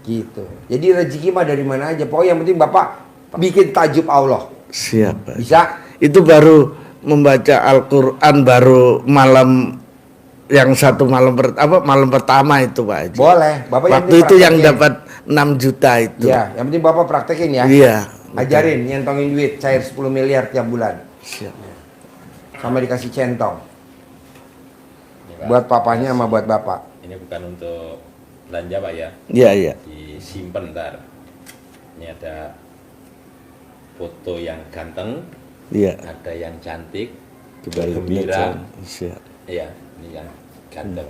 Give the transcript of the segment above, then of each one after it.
Gitu. Jadi rezeki mah dari mana aja. Pokoknya yang penting Bapak bikin tajub Allah. Siap, Pak. Bisa? Itu baru membaca Al-Quran baru malam yang satu malam pertama itu, Pak Haji. Boleh. Bapak Waktu itu yang dapat 6 juta itu. Iya, yang penting Bapak praktekin ya. Iya. Ajarin nyentongin duit cair 10 miliar tiap bulan. Siap. Sama dikasih centong. Buat papanya sama buat bapak. Ini bukan untuk belanja Pak ya. Iya, iya. Disimpan ntar. Ini ada foto yang ganteng, Iya. ada yang cantik, Kita gembira. Siap. Iya, ini yang ganteng.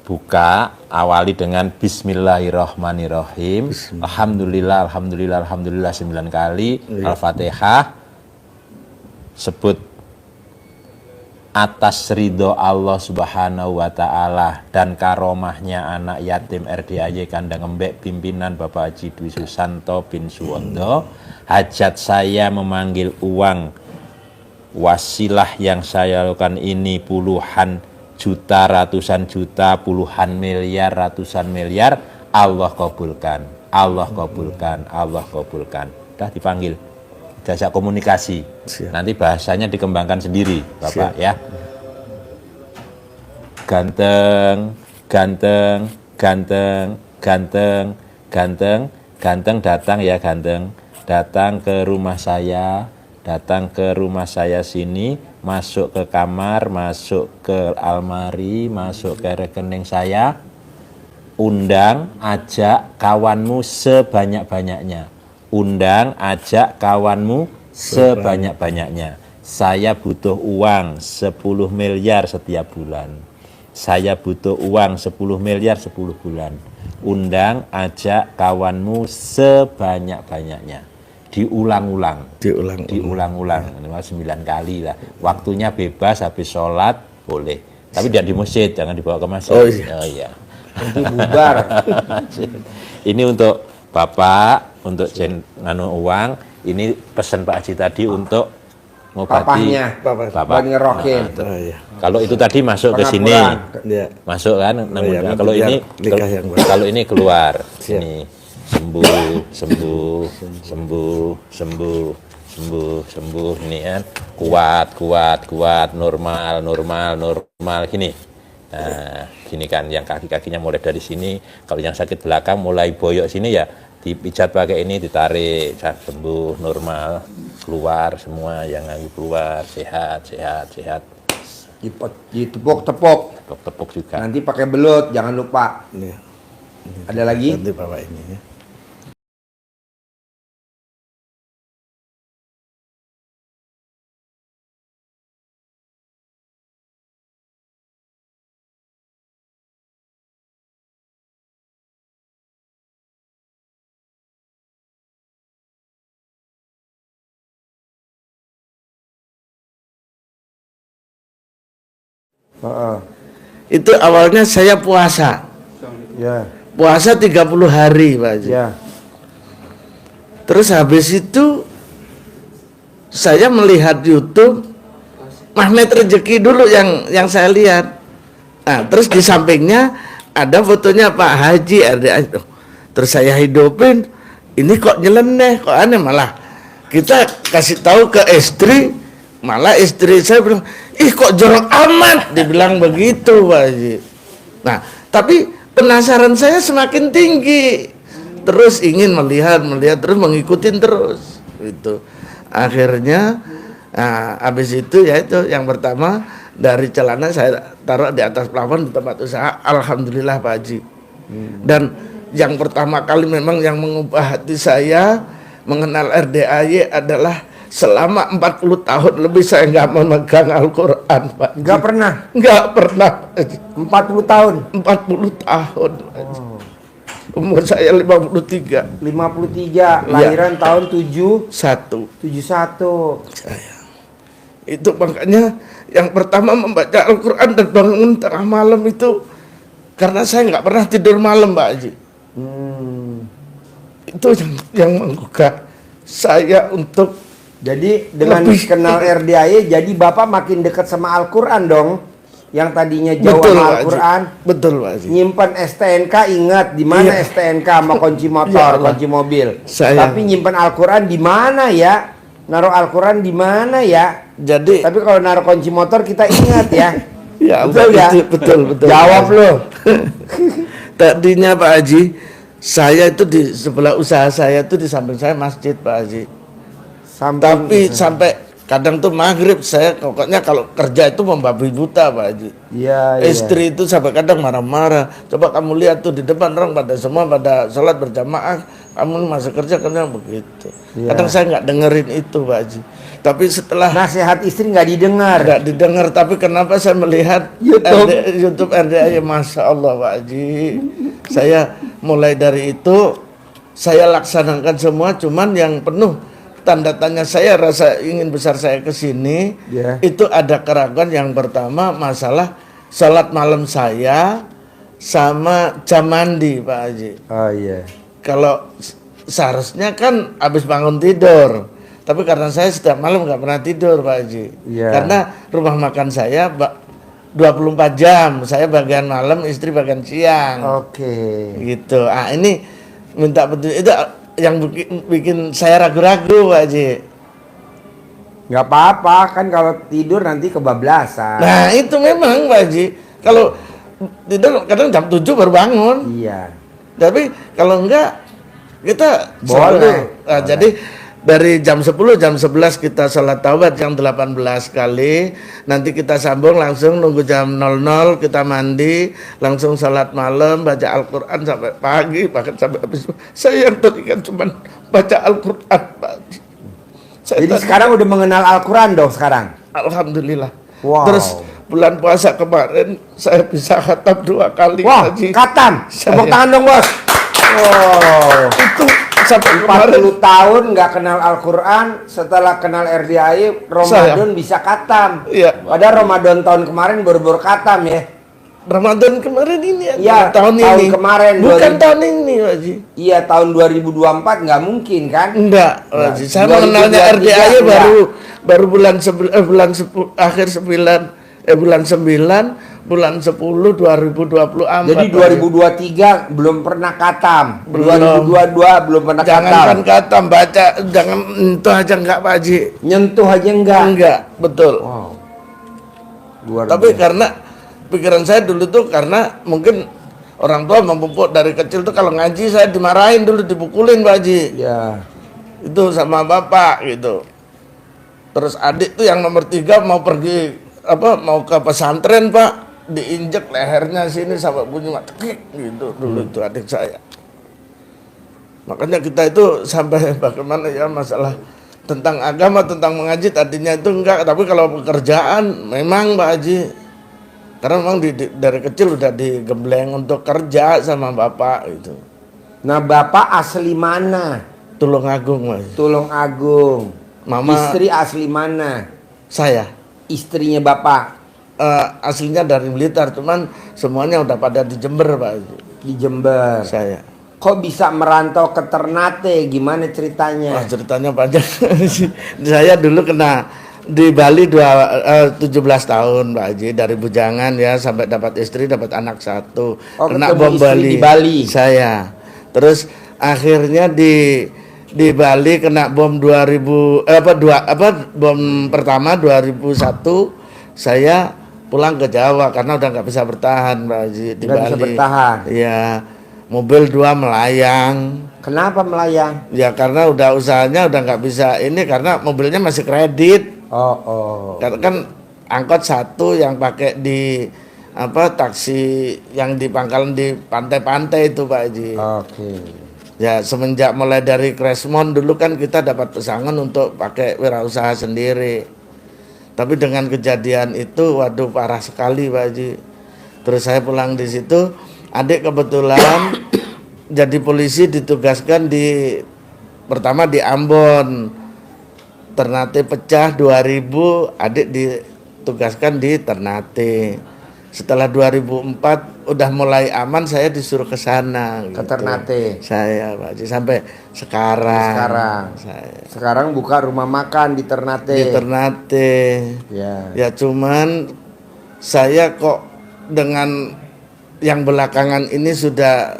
Buka, awali dengan Bismillahirrahmanirrahim. Alhamdulillah, alhamdulillah, alhamdulillah 9 kali. Al-Fatihah. Sebut atas ridho Allah Subhanahu wa Ta'ala dan karomahnya anak yatim RDAY Kandang Embek pimpinan Bapak Haji Dwi Susanto bin Suwondo. Hajat saya memanggil uang wasilah yang saya lakukan ini puluhan juta, ratusan juta, puluhan miliar, ratusan miliar. Allah kabulkan, Allah kabulkan, Allah kabulkan. Udah dipanggil, jasa komunikasi. Siap. Nanti bahasanya dikembangkan sendiri Bapak. Siap. Ya. Ganteng, ganteng, ganteng, ganteng, ganteng, ganteng datang ya ganteng. Datang ke rumah saya, datang ke rumah saya sini, masuk ke kamar, masuk ke almari, masuk ke rekening saya, undang, ajak kawanmu sebanyak-banyaknya. Undang, ajak kawanmu sebanyak-banyaknya. Saya butuh uang 10 miliar setiap bulan. Saya butuh uang 10 miliar 10 bulan. Undang, ajak kawanmu sebanyak-banyaknya. Diulang-ulang. Diulang-ulang. 9 kali lah. Waktunya bebas, habis sholat boleh. Tapi tidak di masjid, jangan dibawa ke masjid. Oh iya. Oh, iya. Nanti bubar. Ini untuk Bapak, untuk uang. Ini pesan Pak Haji tadi untuk ngobati Papahnya. Bapak. Buat ngerokin. Oh, iya. Kalau itu tadi masuk ke sini, Iya. masuk kan. Namun iya, kalau biar ini nikah yang baru. kalau ini keluar, Siap. ini sembuh, sembuh, sembuh, sembuh, sembuh, sembuh. Ini kan kuat, kuat, kuat, normal, normal, normal. Gini. Nah, gini kan yang kaki-kakinya mulai dari sini. Kalau yang sakit belakang mulai boyok sini ya dipijat pakai ini, ditarik, sembuh, normal, keluar semua yang lagi keluar, sehat, sehat, sehat. Ditepuk-tepuk. Tepuk juga. Nanti pakai belut, jangan lupa. Iya. Ada lagi? Nanti Bapak ini ya. Itu awalnya saya puasa. Ya. Puasa 30 hari, Pak Haji. Ya. Terus habis itu saya melihat YouTube Magnet Rezeki dulu yang saya lihat. Nah, terus di sampingnya ada fotonya Pak Haji RDA. Terus saya hidupin, ini kok nyeleneh, kok aneh, malah kita kasih tahu ke istri, malah istri saya bilang, ih kok jorok amat, dibilang begitu Pak Haji. Nah, tapi penasaran saya semakin tinggi, terus ingin melihat terus mengikutin terus gitu. Akhirnya nah, habis itu ya itu yang pertama, dari celana saya taruh di atas plafon di tempat usaha. Alhamdulillah Pak Haji. Dan yang pertama kali memang yang mengubah hati saya mengenal RDAY adalah selama 40 tahun lebih saya nggak memegang Al-Quran, Pak. Nggak pernah? Nggak pernah. 40 tahun? 40 tahun. Oh. Umur saya 53. 53, lahiran tahun 71. Saya. Itu makanya yang pertama membaca Al-Quran dan bangun tengah malam itu karena saya nggak pernah tidur malam, Pak Haji. Itu yang menggugah saya untuk Jadi dengan Lebih. kenal RDAY, jadi Bapak makin dekat sama Al-Quran dong. Yang tadinya jauh Betul, sama Pak Haji. Al-Quran. Betul, Pak Haji. Nyimpan STNK, ingat di mana Iya. STNK sama kunci Ya motor, Allah. kunci mobil. Saya- Tapi nyimpan Al-Quran di mana ya? Naruh Al-Quran di mana ya? Jadi Tapi kalau naruh kunci motor kita ingat ya. ya Betul ya? betul. Jawab Pak Haji. lo. Tadinya Pak Haji, saya itu di sebelah usaha saya itu di samping saya masjid Pak Haji. Tapi sampai kadang tuh maghrib saya pokoknya kalau kerja itu membabi buta Pak Haji. Iya, iya. Istri itu sampai kadang marah-marah. Coba kamu lihat tuh di depan orang pada semua pada sholat berjamaah, kamu masih kerja kadang begitu. Iya. Kadang saya nggak dengerin itu Pak Haji. Tapi setelah Nasihat istri nggak didengar. nggak didengar, tapi kenapa saya melihat YouTube RDAY, Masya Allah Pak Haji. Saya mulai dari itu saya laksanakan semua, cuman yang penuh tanda tanya saya rasa ingin besar saya ke sini Ya. itu ada keraguan. Yang pertama masalah sholat malam saya sama jam mandi Pak Haji. Oh iya. Kalau seharusnya kan habis bangun tidur, tapi karena saya setiap malam nggak pernah tidur Pak Haji. Iya. Karena rumah makan saya 24 jam, saya bagian malam, istri bagian siang. Oke. Gitu. Ah ini minta petunjuk itu yang bikin saya ragu-ragu Pak Haji. Nggak apa-apa kan kalau tidur nanti kebablasan. Nah itu memang Pak Haji. Kalau tidur kadang jam 7 baru bangun. Iya. Tapi kalau enggak kita Boleh. selalu, Boleh. jadi dari jam 10 jam 11 kita sholat taubat yang 18 kali, nanti kita sambung langsung nunggu jam 00 kita mandi, langsung sholat malam, baca Al-Quran sampai pagi, bahkan sampai habis. Saya yang tadi kan cuma baca Al-Quran Pak. Saya Jadi tadi- sekarang udah mengenal Al-Quran dong sekarang. Alhamdulillah. Wow. Terus bulan puasa kemarin saya bisa khatam 2 kali Wah, Haji. katam. Tepuk Saya- tangan dong bos. Wow. Itu sampai kemarin 40 tahun nggak kenal Al-Quran, setelah kenal RDAY, Ramadan bisa katam. Iya. Padahal Ramadan tahun kemarin baru-baru katam ya. Ramadan kemarin ini ya, Iya, tahun ini. kemarin, Bukan 2000. tahun ini, Pak Haji. Iya, tahun 2024 nggak mungkin kan? Enggak, Pak Nah, Haji. Saya 2023 mengenalnya RDAY enggak. baru bulan akhir 9 bulan 9 bulan 10 2024. Jadi 2023 belum pernah katam, Belum. 2022 belum pernah Jangankan katam, kata baca, jangan itu aja enggak Pak Haji. nyentuh aja enggak. Enggak, betul. Wow. Luar Tapi biasa. karena pikiran saya dulu tuh karena mungkin orang tua memupuk dari kecil tuh kalau ngaji saya dimarahin dulu, dipukulin Pak Haji. Ya. Itu sama bapak gitu. Terus adik tuh yang nomor 3 mau pergi mau ke pesantren Pak, diinjek lehernya sini sampai bunyi tekik gitu dulu itu adik saya. Makanya kita itu sampai bagaimana ya masalah tentang agama, tentang mengaji tadinya itu enggak, tapi kalau pekerjaan memang Pak Haji. Karena memang dari kecil udah digembleng untuk kerja sama bapak gitu. Nah, Bapak asli mana? Tulungagung Pak Haji. Tulung Agung. Mama Istri asli mana? saya. Istrinya Bapak Aslinya dari Blitar, cuman semuanya udah pada di Jember Pak Haji. di Jember. Saya. Kok bisa merantau ke Ternate? Gimana Wah, ceritanya? ceritanya panjang. Saya dulu kena di Bali 17 tahun Pak Haji, dari bujangan ya sampai dapat istri, dapat anak 1. Oh, Kena ketemu bom istri Bali. di Bali. Saya. Terus akhirnya di Bali kena bom 2000 bom pertama 2001. Saya pulang ke Jawa karena udah nggak bisa bertahan Pak Haji di Nggak Bali. bisa bertahan. Iya. Mobil 2 melayang. Kenapa melayang? Ya karena udah usahanya udah nggak bisa ini karena mobilnya masih kredit. Oh. Karena kan angkot 1 yang pakai di taksi yang di pangkalan di pantai-pantai itu Pak Haji. Oke. Ya semenjak mulai dari Cresmon dulu kan kita dapat pesangon untuk pakai wirausaha sendiri. Tapi dengan kejadian itu waduh parah sekali Pak Haji. Terus saya pulang di situ, adik kebetulan jadi polisi ditugaskan pertama di Ambon. Ternate pecah 2000, adik ditugaskan di Ternate. Setelah 2004 udah mulai aman, saya disuruh ke sana. Ke Ternate. Saya Pak Haji sampai sekarang. Sekarang buka rumah makan di Ternate. Di Ternate. Ya cuman saya kok dengan yang belakangan ini sudah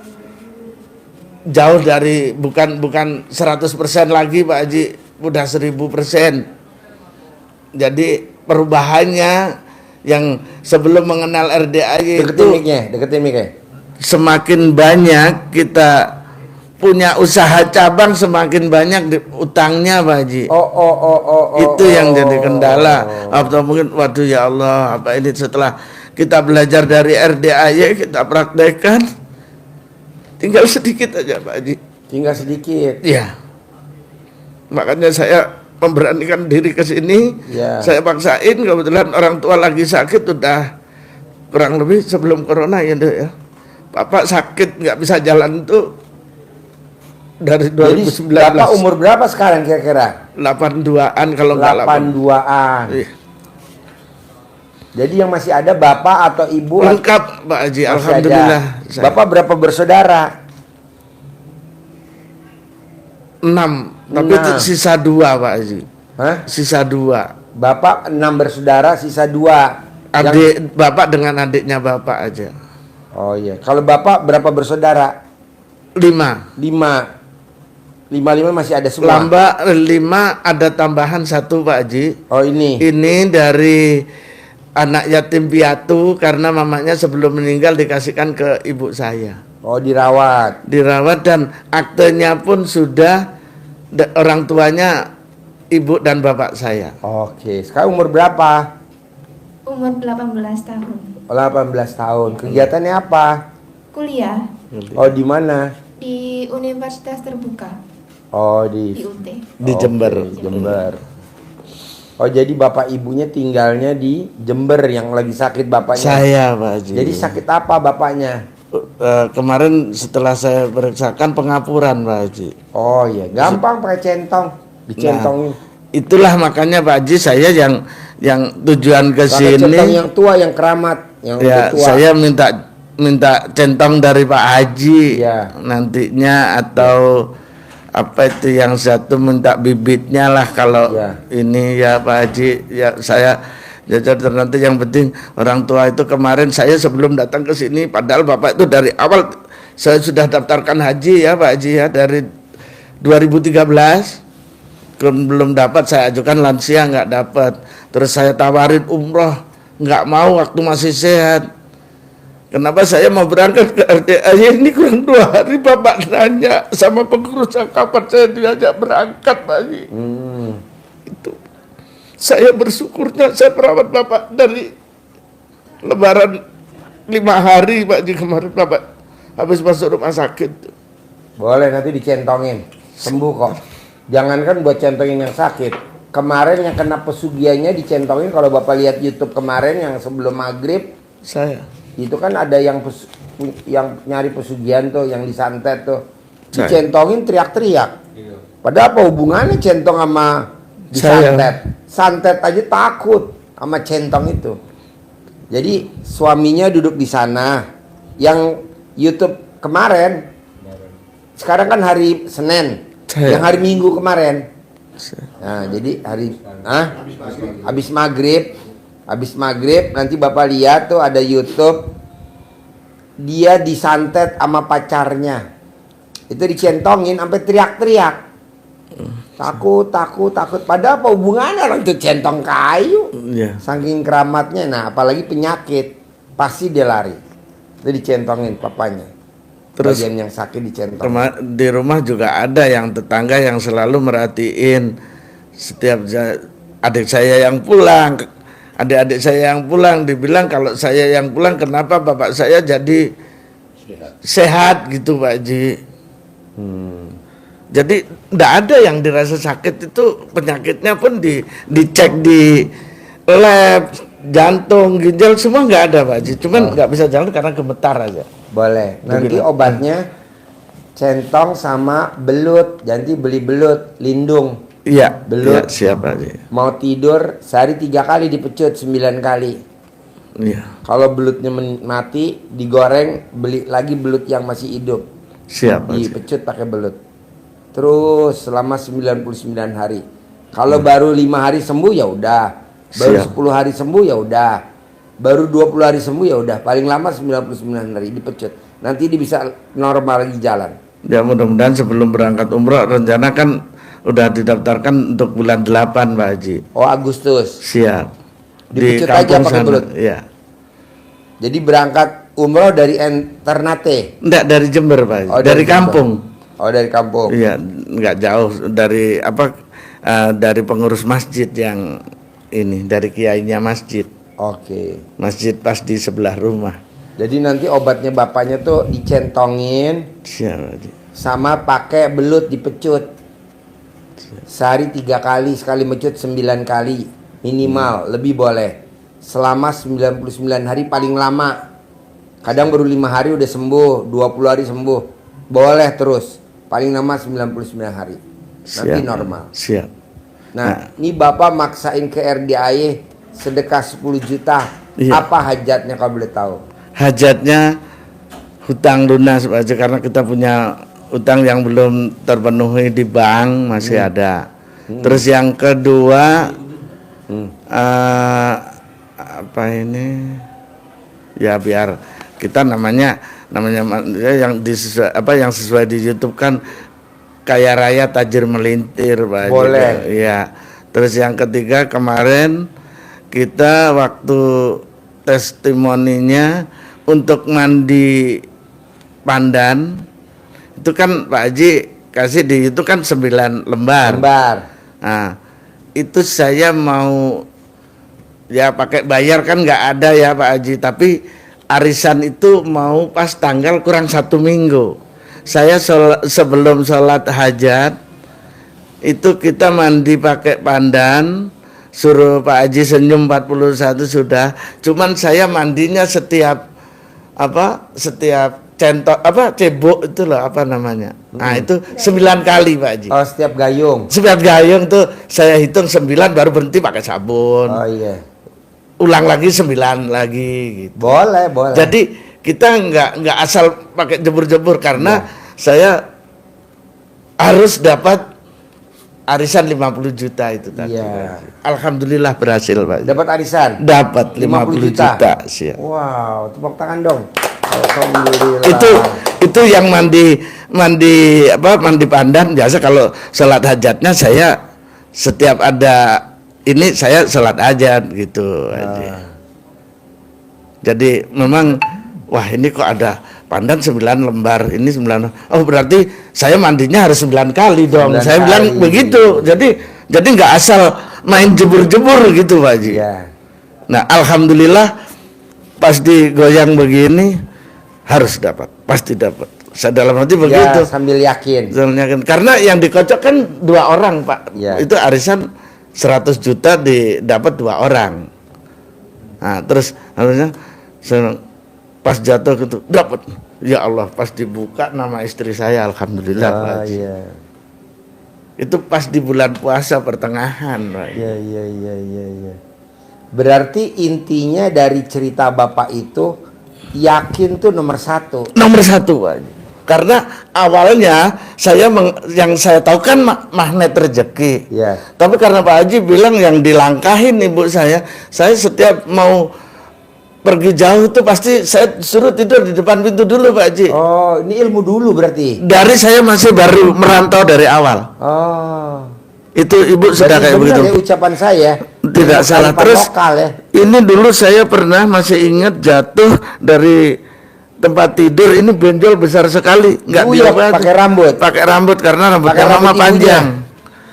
jauh dari bukan 100% lagi Pak Haji, udah 1000%. Jadi perubahannya yang sebelum mengenal RDAY deketin mic-nya. Semakin banyak kita punya usaha cabang, semakin banyak utangnya Pak Haji. Itu yang jadi kendala. Atau mungkin waduh ya Allah, apa ini setelah kita belajar dari RDAY, kita praktekkan, tinggal sedikit aja Pak Haji. Tinggal sedikit. Iya. Makanya saya memberanikan diri ke sini. Saya paksain, kebetulan orang tua lagi sakit udah kurang lebih sebelum corona ya Dok ya. Bapak sakit nggak bisa jalan tuh dari 2019. Jadi Bapak umur berapa sekarang kira-kira? 82-an kalau nggak 82-an. Jadi yang masih ada bapak atau ibu? Lengkap Pak Haji, alhamdulillah. Bapak berapa bersaudara? 6, tapi itu sisa 2 Pak Haji. Hah? Sisa 2. Bapak 6 bersaudara, sisa 2. Adik bapak dengan adiknya bapak aja. Oh iya. Kalau bapak berapa bersaudara? 5. 5 masih ada semua. Lamba 5 ada tambahan 1 Pak Haji. Oh ini. Ini dari anak yatim piatu karena mamanya sebelum meninggal dikasihkan ke ibu saya. Oh dirawat. Dirawat dan aktenya pun sudah orang tuanya ibu dan bapak saya. Oke. Sekarang umur berapa? Umur 18 tahun. 18 tahun. Kegiatannya apa? Kuliah Oh di mana? di Universitas Terbuka Oh di di UT. Di Jember. Jember. Oh jadi bapak ibunya tinggalnya di Jember yang lagi sakit bapaknya. Saya Pak Haji. Jadi sakit apa bapaknya? Kemarin setelah saya periksakan pengapuran Pak Haji. Oh iya, gampang pakai centong, dicentongin. Itulah makanya Pak Haji saya yang tujuan ke Pakai sini. centong yang tua, yang keramat, yang Ya, tua. saya minta centong dari Pak Haji nantinya, atau apa itu yang satu minta bibitnya lah kalau ini ya Pak Haji. Ya saya jajar nanti, yang penting orang tua itu kemarin saya sebelum datang ke sini, padahal Bapak itu dari awal saya sudah daftarkan haji ya Pak Haji ya, dari 2013 belum dapat, saya ajukan lansia nggak dapat, terus saya tawarin umroh nggak mau waktu masih sehat. Kenapa saya mau berangkat ke RDAY ini kurang 2 hari Bapak nanya sama pengurus kapan saya diajak berangkat Pak Haji. Itu saya bersyukurnya saya merawat Bapak dari Lebaran 5 hari Pak Haji kemarin, Bapak habis masuk rumah sakit. Boleh nanti dicentongin, sembuh kok. Jangankan buat centongin yang sakit. Kemarin yang kena pesugihannya dicentongin. Kalau Bapak lihat YouTube kemarin yang sebelum maghrib, saya itu kan ada yang nyari pesugihan tuh, yang disantet tuh, dicentongin teriak-teriak. Padahal apa hubungannya centong sama disantet? Santet aja takut sama centong itu. Jadi suaminya duduk di sana. Yang YouTube kemarin, sekarang kan hari Senin, yang hari Minggu kemarin. Nah jadi habis maghrib nanti Bapak lihat tuh ada YouTube, dia disantet sama pacarnya, itu dicentongin sampai teriak-teriak, takut. Padahal apa hubungannya, orang itu centong kayu, saking keramatnya. Nah apalagi penyakit pasti dia lari, itu dicentongin papanya. Terus bagian yang sakit dicentong. Di rumah juga ada yang tetangga yang selalu merhatiin setiap adik saya yang pulang, adik-adik saya yang pulang, dibilang kalau saya yang pulang kenapa bapak saya jadi sehat gitu Pak Haji. Jadi tidak ada yang dirasa sakit, itu penyakitnya pun dicek di lab, jantung, ginjal semua nggak ada Pak Haji. Cuman nggak bisa jalan karena gemetar aja. Boleh. Nanti obatnya centong sama belut. Nanti beli belut, lindung. Iya, belut. Ya, siap Haji. Mau tidur sehari 3 kali dipecut 9 kali. Iya. Kalau belutnya mati, digoreng, beli lagi belut yang masih hidup. Siap, Pak Haji. Dipecut pakai belut. Terus selama 99 hari. Kalau baru 5 hari sembuh ya udah. Baru Siap. 10 hari sembuh ya udah. Baru 20 hari sembuh ya udah. Paling lama 99 hari dipecut. Nanti dia bisa normal lagi jalan. Ya mudah-mudahan sebelum berangkat umroh rencana kan udah didaftarkan untuk bulan 8 Pak Haji. Oh, Agustus. Siap. Dipecut aja pakai belut. Iya. Jadi berangkat umroh dari Ternate. Enggak dari Jember Pak Haji. Oh, dari Jember. kampung. Oh, dari kampung. Iya, enggak jauh dari dari pengurus masjid yang ini, dari kiainya masjid. Oke. Masjid pas di sebelah rumah. Jadi nanti obatnya bapaknya tuh dicentongin Siap Pak Haji. sama pakai belut dipecut. Sehari 3 kali, sekali mecut 9 kali minimal, lebih boleh. Selama 99 hari paling lama. Kadang baru 5 hari udah sembuh, 20 hari sembuh. Boleh terus. Paling lama 99 hari. Nanti Siap. normal. Siap. Nah, ini Bapak maksain ke RDAY sedekah 10 juta. Iya. Apa hajatnya kalau boleh tahu? Hajatnya hutang lunas Pak Haji, karena kita punya utang yang belum terpenuhi di bank masih ada. Terus yang kedua apa ini? Ya biar kita namanya yang yang sesuai di YouTube kan kaya raya tajir melintir Pak Haji. Boleh. Ya. Terus yang ketiga kemarin kita waktu testimoninya untuk mandi pandan itu kan Pak Haji kasih di itu kan 9 lembar. Nah, itu saya mau ya pakai bayar kan nggak ada ya Pak Haji, tapi arisan itu mau pas tanggal kurang 1 minggu. Saya sebelum sholat hajat itu kita mandi pakai pandan, suruh Pak Haji senyum 41 sudah. Cuman saya mandinya setiap cebok itu loh apa namanya. Nah itu 9 kali Pak Haji. Oh, setiap gayung. Setiap gayung tuh saya hitung 9 baru berhenti pakai sabun. Oh iya. Ulang lagi 9 lagi gitu. Boleh. Jadi kita nggak asal pakai jebur-jebur karena saya harus dapat arisan 50 juta itu tadi. Iya. Alhamdulillah berhasil Pak. Dapat arisan. Dapat 50 juta. Siap. Wow, tepuk tangan dong. Alhamdulillah. Itu yang mandi pandan biasa kalau sholat hajatnya saya setiap ada ini saya sholat hajat gitu aja. Jadi memang wah ini kok ada pandan 9 lembar ini 9. Oh berarti saya mandinya harus 9 kali dong. 9 Saya bilang kali. begitu. Jadi nggak asal main jebur-jebur gitu Pak Haji. Iya. Nah alhamdulillah pas digoyang begini harus dapat, pasti dapat. Saya dalam hati begitu. Ya, sambil yakin. Karena yang dikocok kan 2 orang Pak. Ya. Itu arisan 100 juta didapat 2 orang. Nah terus harusnya pas jatuh gitu dapat. Ya Allah pas dibuka nama istri saya alhamdulillah Pak Oh Haji. iya. Itu pas di bulan puasa pertengahan Pak. Iya. Berarti intinya dari cerita Bapak itu yakin tuh nomor 1. Nomor 1 Pak Haji. Karena awalnya yang saya tahu kan magnet rezeki. Iya. Tapi karena Pak Haji bilang yang dilangkahin ibu saya setiap mau pergi jauh tuh pasti saya suruh tidur di depan pintu dulu Pak Haji. Oh, ini ilmu dulu berarti. Dari saya masih baru merantau dari awal. Oh. Itu ibu sudah Berarti kayak benar begitu. ya ucapan saya. Tidak Ilmu salah. kearifan Terus lokal ya. ini dulu saya pernah masih ingat jatuh dari tempat tidur, ini benjol besar sekali, nggak diobati. pakai rambut. Pakai rambut karena rambutnya Pakai mama rambut ibunya. panjang.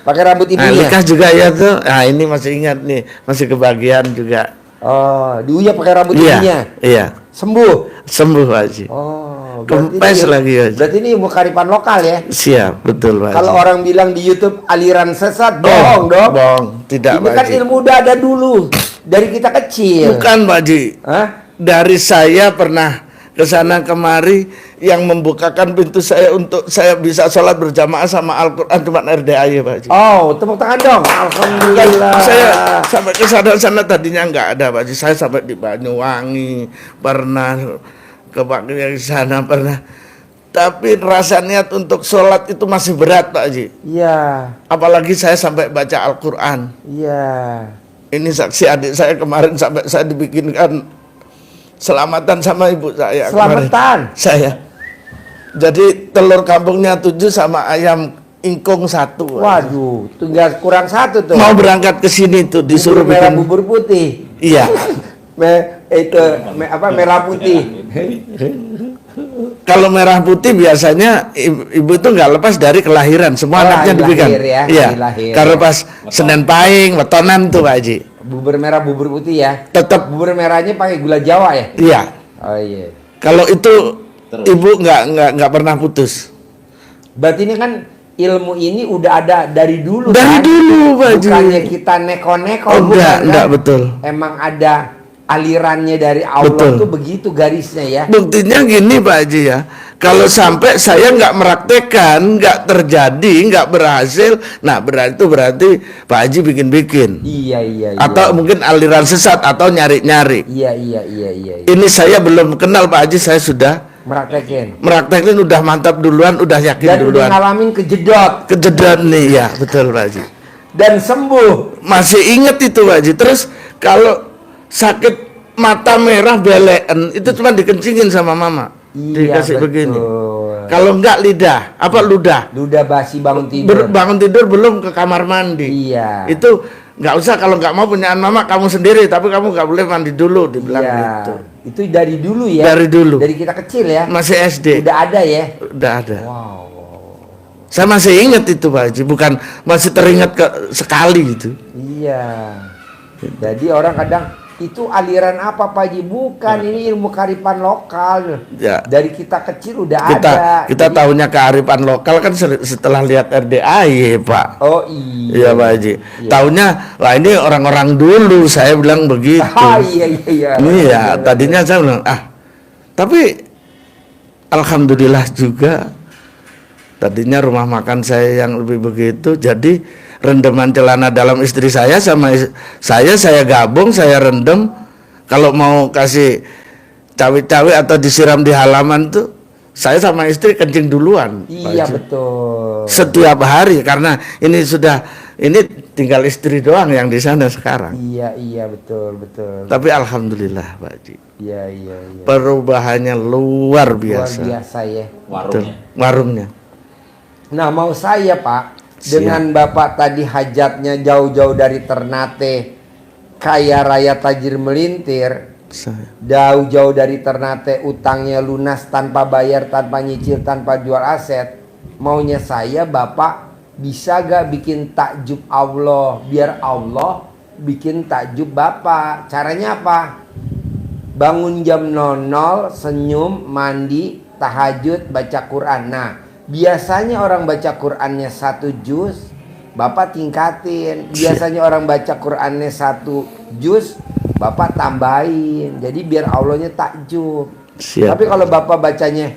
Pakai rambut Nah, ibunya. Likas juga ya tuh. Nah, ini masih ingat nih, masih kebagian juga. Oh, diuyap pakai rambut Iya, ibunya. iya. Sembuh. Sembuh Pak Haji. Oh, Kempes ini- lagi, Haji. Berarti ini ilmu kearifan lokal ya. Siap, betul Pak Kalau Haji. orang bilang di YouTube aliran sesat, bohong dong. Bohong, tidak Ini Pak kan Haji. ilmu udah ada dulu dari kita kecil. Bukan Pak Haji. Hah? Dari saya pernah kesana kemari, yang membukakan pintu saya untuk saya bisa sholat berjamaah sama Al-Quran cuma RDAY Pak Haji. Oh, tepuk tangan dong. Alhamdulillah. Saya sampai ke sana tadinya nggak ada Pak Haji. Saya sampai di Banyuwangi, pernah ke sana pernah. Tapi rasa niat untuk sholat itu masih berat Pak Haji. Iya. Apalagi saya sampai baca Al-Quran. Iya. Ini saksi adik saya kemarin sampai saya dibikinkan selamatan sama ibu saya. Selamatan? Kemarin. Saya. Jadi telur kampungnya 7 sama ayam ingkung 1. Waduh, tinggal kurang 1 tuh. Mau berangkat ke sini tuh disuruh bubur merah bikin. bubur putih. Iya. Merah putih. Kalau merah putih biasanya ibu itu nggak lepas dari kelahiran. Semua anaknya dibikin. Ya, iya. lahir, Kalau ya. pas Senin Pahing, wetonan tuh Pak Haji. Bubur merah bubur putih ya. Tetap. Bubur merahnya pakai gula Jawa ya. Iya. Oh iya. Kalau itu ibu nggak pernah putus. Berarti ini kan ilmu ini udah ada dari dulu Dari kan? dulu Pak Haji. Bukannya kita neko-neko. Oh, bukan, enggak, kan? betul. Emang ada alirannya dari Allah Betul. tuh begitu garisnya ya. Buktinya gini Pak Haji ya. Kalau sampai saya nggak meraktekkan, nggak terjadi, nggak berhasil, nah berarti Pak Haji bikin-bikin. Iya. Atau mungkin aliran sesat atau nyari-nyari. Iya. Ini saya belum kenal Pak Haji, saya sudah Meraktekin udah mantap duluan, udah yakin dan udah duluan. ngalamin kejedot Kejedot nih ya, betul Pak Haji. dan sembuh. Masih inget itu Pak Haji. Terus kalau sakit mata merah belean itu cuma dikencingin sama mama. Iya, Dikasih betul. begini. Kalau enggak lidah, apa ludah? Ludah basi bangun tidur. Bangun tidur belum ke kamar mandi. Iya. Itu nggak usah, kalau nggak mau punyaan mama kamu sendiri, tapi kamu nggak boleh mandi dulu, dibilang Iya. gitu. Itu dari dulu ya. Dari dulu. Dari kita kecil ya. Masih SD. Udah ada ya. Udah ada. Wow. Saya masih ingat itu Pak Haji, bukan masih teringat sekali gitu. Iya. Jadi orang kadang itu aliran apa Pak Haji? Bukan, ini ilmu kearifan lokal. Ya. Dari kita kecil udah Kita ada. kita Jadi- tahunya kearifan lokal kan setelah lihat RDAY Pak. Oh Iya Pak Haji. Tahunya lah ini orang-orang dulu, saya bilang begitu. Ah, iya. Iya, tadinya saya bilang tapi alhamdulillah juga tadinya rumah makan saya yang lebih begitu, jadi rendeman celana dalam istri saya sama saya gabung, saya rendem. Kalau mau kasih cawe-cawe atau disiram di halaman tuh, saya sama istri kencing duluan. Iya Pak Haji. betul. Setiap hari, karena ini tinggal istri doang yang di sana sekarang. Iya betul. Tapi alhamdulillah Pak Haji, Iya. perubahannya luar Luar biasa. biasa ya. Betul. Warungnya. Nah mau saya Pak, Siap. dengan Bapak tadi hajatnya jauh-jauh dari Ternate, kaya raya tajir melintir, Saya. jauh-jauh dari Ternate, utangnya lunas tanpa bayar, tanpa nyicil, tanpa jual aset. Maunya saya Bapak bisa gak bikin takjub Allah, biar Allah bikin takjub Bapak. Caranya apa? Bangun jam 00, senyum, mandi, tahajud, baca Quran. Nah, biasanya orang baca Qurannya 1 juz, Bapak tingkatin. Biasanya orang baca Qurannya 1 juz, Bapak tambahin. Jadi biar Allahnya takjub. Siap. Tapi kalau Bapak bacanya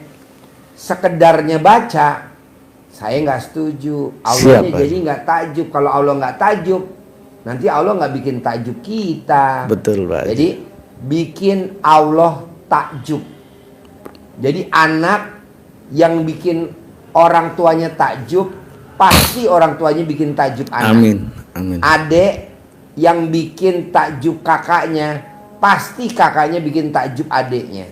sekedarnya baca, saya nggak setuju. Allahnya Siap, jadi nggak takjub. Kalau Allah nggak takjub, nanti Allah nggak bikin takjub kita. Betul Pak Haji. Jadi bikin Allah takjub. Jadi anak yang bikin orang tuanya takjub, pasti orang tuanya bikin takjub anak. Amin. Adek yang bikin takjub kakaknya, pasti kakaknya bikin takjub adeknya.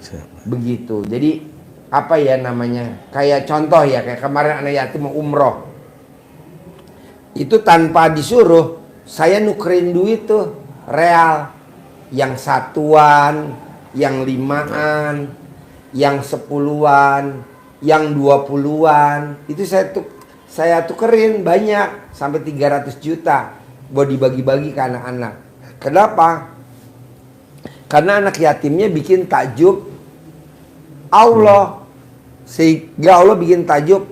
Siap. Begitu. Jadi apa ya namanya? Kayak contoh ya, kayak kemarin anak yatim mau umroh. Itu tanpa disuruh, saya nukerin duit tuh real. Yang satuan, yang 5-an, yang 10-an, yang 20-an. Itu saya tukerin banyak, sampai 300 juta buat dibagi-bagi ke anak-anak. Kenapa? Karena anak yatimnya bikin takjub Allah, sehingga Allah bikin takjub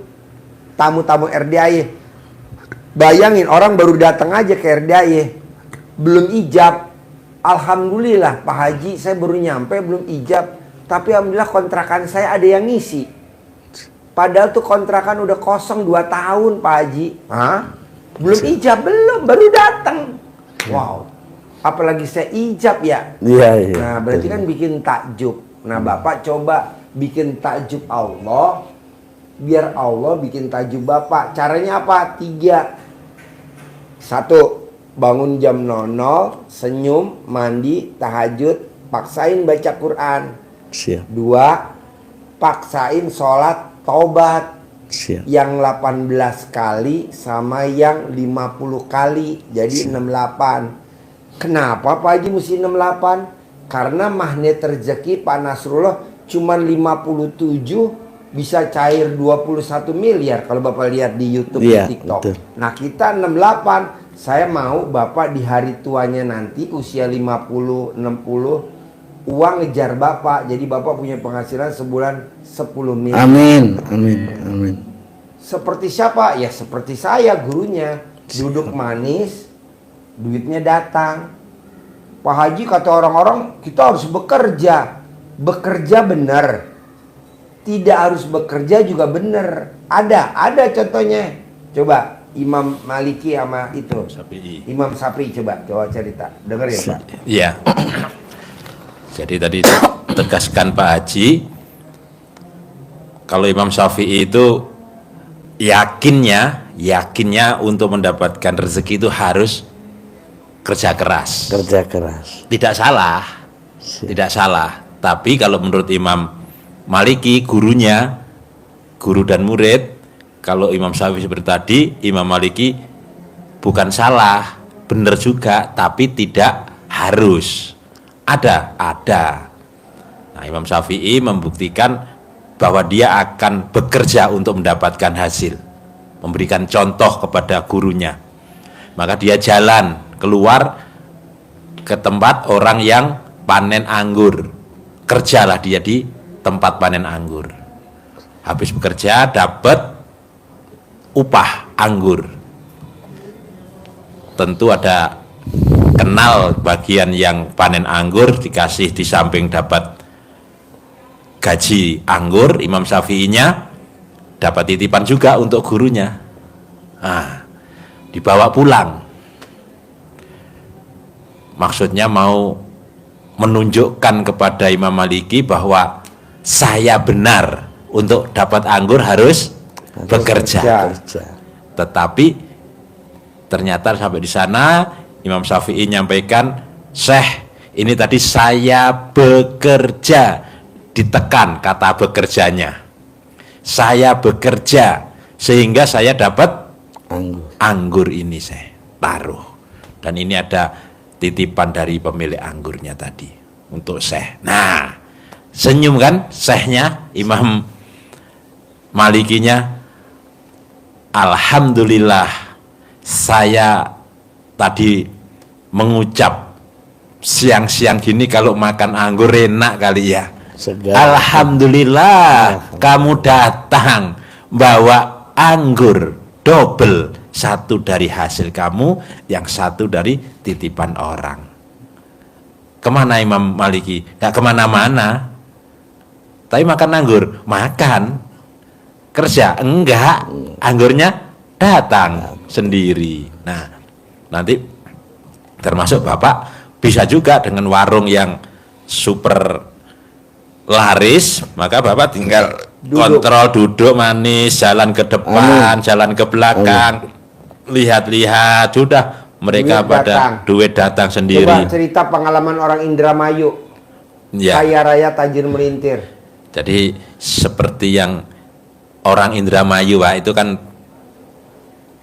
tamu-tamu RDAY. Bayangin orang baru datang aja ke RDAY, belum ijab. Alhamdulillah Pak Haji, saya baru nyampe belum ijab, Tapi alhamdulillah kontrakan saya ada yang ngisi. Padahal tuh kontrakan udah kosong 2 tahun Pak Haji. Hah? Belum ijab, belum, baru datang. Wow. Apalagi saya ijab ya. Iya. Nah, berarti kan bikin takjub. Nah, Bapak coba bikin takjub Allah, biar Allah bikin takjub Bapak. Caranya apa? 3. 1, bangun jam 00, senyum, mandi, tahajud, paksain baca Quran. Siap. 2, paksain sholat taubat. Siap. Yang 18 kali sama yang 50 kali, jadi 68. Kenapa Pak Haji mesti 68? Karena magnet rezeki Pak Nasrullah cuma 57 bisa cair 21 miliar kalau Bapak lihat di YouTube, Iya, di TikTok. betul. Nah, kita 68. Saya mau Bapak di hari tuanya nanti usia 50, 60 uang ngejar Bapak. Jadi Bapak punya penghasilan sebulan 10 miliar. Amin. Amin. Amin. Seperti siapa? Ya seperti saya, gurunya. Duduk manis, duitnya datang. Pak Haji kata orang-orang kita harus bekerja. Bekerja benar. Tidak harus bekerja juga benar. Ada contohnya. Coba Imam Maliki sama itu Imam Syafi'i, coba cerita. Dengar ya Pak. Iya. Jadi tadi tegaskan Pak Haji, kalau Imam Syafi'i itu yakinnya untuk mendapatkan rezeki itu harus kerja keras. Kerja keras. Tidak salah. Tapi kalau menurut Imam Maliki, gurunya, guru dan murid, kalau Imam Syafi'i seperti tadi, Imam Maliki bukan salah, benar juga, tapi tidak harus. Ada. Nah, Imam Syafi'i membuktikan bahwa dia akan bekerja untuk mendapatkan hasil, memberikan contoh kepada gurunya. Maka dia jalan keluar ke tempat orang yang panen anggur. Kerjalah dia di tempat panen anggur. Habis bekerja dapat upah anggur. Tentu ada kenal bagian yang panen anggur, dikasih di samping dapat gaji anggur. Imam Syafi'inya dapat titipan juga untuk gurunya. Nah, dibawa pulang. Maksudnya mau menunjukkan kepada Imam Maliki bahwa saya benar untuk dapat anggur harus bekerja. Tetapi ternyata sampai di sana Imam Syafi'i nyampaikan, Syekh, ini tadi saya bekerja, ditekan kata bekerjanya. Saya bekerja sehingga saya dapat anggur ini saya taruh. Dan ini ada titipan dari pemilik anggurnya tadi untuk Syekh. Nah, senyum kan Syekhnya, Imam Malikinya, alhamdulillah saya tadi mengucap siang-siang gini kalau makan anggur enak kali ya. Alhamdulillah kamu datang bawa anggur double, satu dari hasil kamu, yang satu dari titipan orang. Kemana Imam Maliki? Gak kemana-mana. Tapi makan anggur, makan. Kerja enggak, anggurnya datang sendiri. Nah, nanti termasuk Bapak bisa juga dengan warung yang super laris, maka Bapak tinggal kontrol, duduk manis, jalan ke depan, jalan ke belakang, lihat-lihat, sudah mereka duit datang sendiri. Coba cerita pengalaman orang Indramayu, kaya raya tajir melintir. Jadi seperti yang orang Indramayu, Pak, itu kan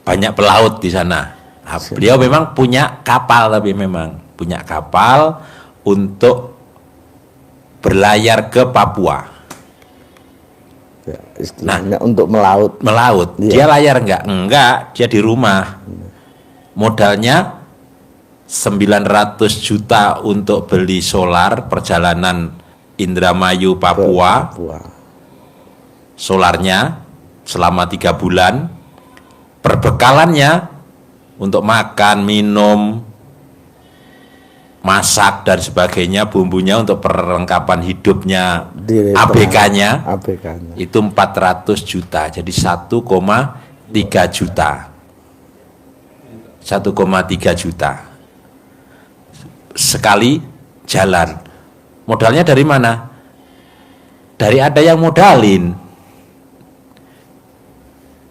banyak pelaut di sana. Nah, beliau memang punya kapal, tapi memang punya kapal untuk berlayar ke Papua. Istilahnya untuk melaut. Dia layar enggak, dia di rumah. Modalnya 900 juta untuk beli solar perjalanan Indramayu Papua. Solarnya selama 3 bulan. Perbekalannya untuk makan, minum, masak dan sebagainya, bumbunya untuk perlengkapan hidupnya, Di ABK-nya ABK-nya. itu 400 juta, jadi 1,3 juta. 1,3 juta sekali jalan. Modalnya dari mana? Dari ada yang modalin,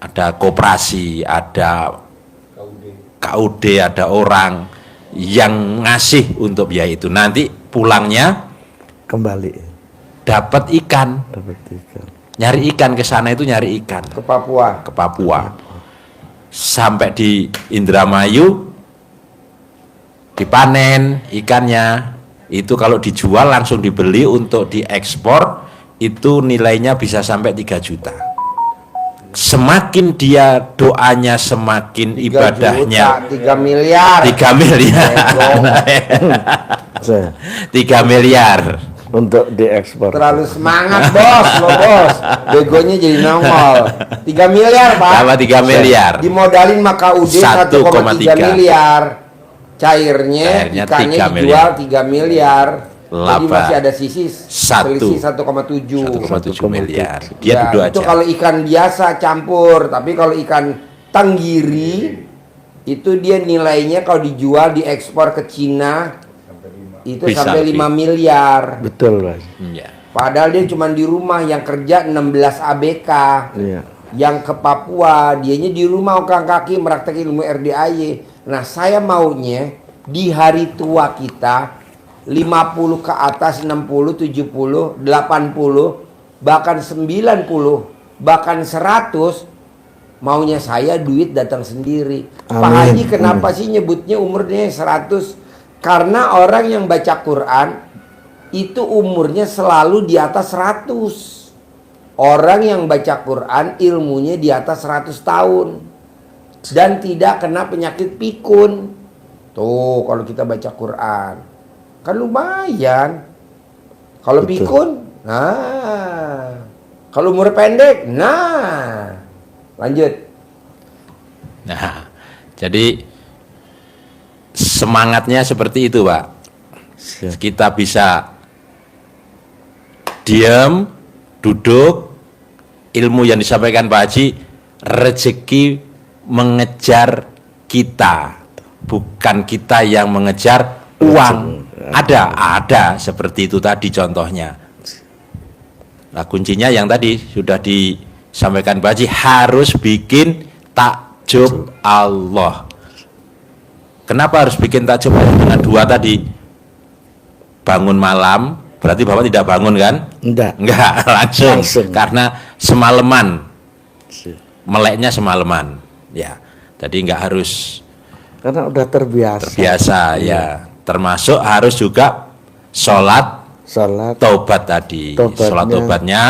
ada koperasi, ada KUD, ada orang yang ngasih untuk biaya itu. Nanti pulangnya Kembali dapat ikan, dapat ikan. nyari ikan ke sana, itu nyari ikan Ke Papua. ke Papua, sampai di Indramayu dipanen ikannya, itu kalau dijual langsung dibeli untuk diekspor, itu nilainya bisa sampai 3 juta. Semakin dia doanya, semakin 3 ibadahnya. juta, 3 miliar. 3 miliar. Saya 3 miliar. untuk diekspor. Terlalu semangat bos, lo bos. Begonya jadi nongol. 3 miliar pak. Sama 3 miliar. Dimodalin maka UD 1,3 miliar. Cairnya ikannya 3 dijual 3 miliar. Jadi Laba. masih ada sisi selisih 1,7. 1,7 miliar. Dia Ya, duduk itu aja. kalau ikan biasa campur, tapi kalau ikan tenggiri itu dia nilainya kalau dijual diekspor ke Cina itu Bisa sampai lebih. 5 miliar. Betul, Mas. Ya. Padahal dia cuma di rumah, yang kerja 16 ABK. Iya. Yang ke Papua, dianya di rumah ukang kaki meraktek ilmu RDAY. Nah, saya maunya di hari tua kita 50 ke atas, 60, 70, 80, bahkan 90, bahkan 100, maunya saya duit datang sendiri. Pak Amin. Haji kenapa sih nyebutnya umurnya 100? Karena orang yang baca Quran itu umurnya selalu di atas 100. Orang yang baca Quran ilmunya di atas 100 tahun. Dan tidak kena penyakit pikun. Tuh kalau kita baca Quran kan lumayan. Kalau Betul. pikun, nah. Kalau umur pendek, nah. Lanjut. Nah, jadi semangatnya seperti itu, Pak. Siap. Kita bisa diam, duduk, ilmu yang disampaikan Pak Haji, rezeki mengejar kita, bukan kita yang mengejar uang. Ada seperti itu tadi contohnya. Nah, kuncinya yang tadi sudah disampaikan Pak Haji, harus bikin takjub Allah. Kenapa harus bikin takjub Allah dengan 2 tadi? Bangun malam, berarti Bapak tidak bangun kan? Enggak. Enggak, langsung. Karena semalaman, Siap. meleknya semalaman. Ya, jadi enggak harus Karena udah terbiasa. ya. Termasuk harus juga sholat Salat taubat tadi. Taubatnya. Sholat taubatnya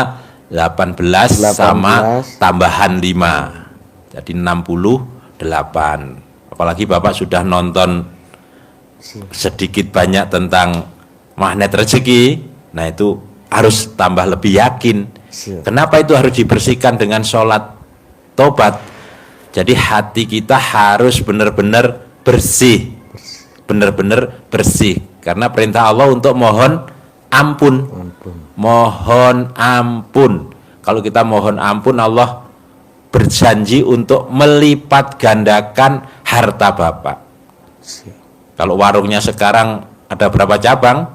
18 sama 18. tambahan 5. Jadi 68. Apalagi Bapak sudah nonton sedikit banyak tentang magnet rezeki. Nah, itu harus tambah lebih yakin. Siap. Kenapa itu harus dibersihkan dengan sholat taubat? Jadi hati kita harus benar-benar bersih. Benar-benar bersih. Karena perintah Allah untuk mohon ampun. Mohon ampun. Kalau kita mohon ampun, Allah berjanji untuk melipat gandakan harta Bapak. Siap. Kalau warungnya sekarang ada berapa cabang?